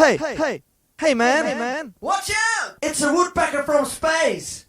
Hey man! Watch out! It's a woodpecker from space!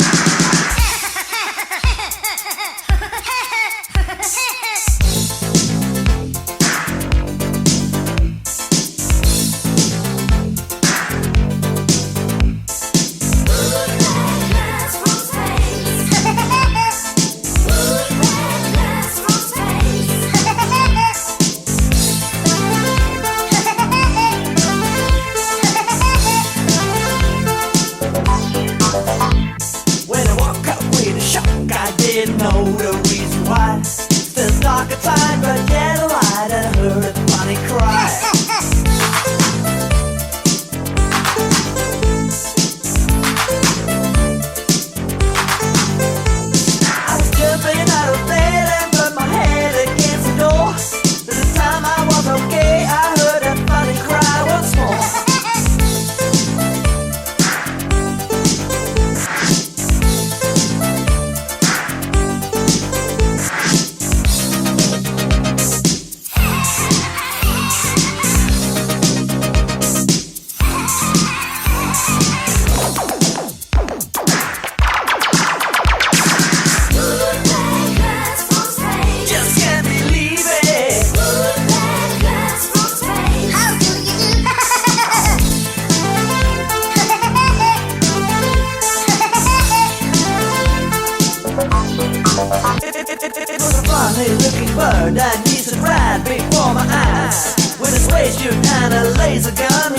Didn't know the reason why. Still dark outside, but yet a light, and I heard a funny cry. I was jumping out of bed and put my head against the door. This time I was okay, I heard a funny cry once more. It was a funny looking bird that used to ride before my eyes. With a space suit and a laser gun,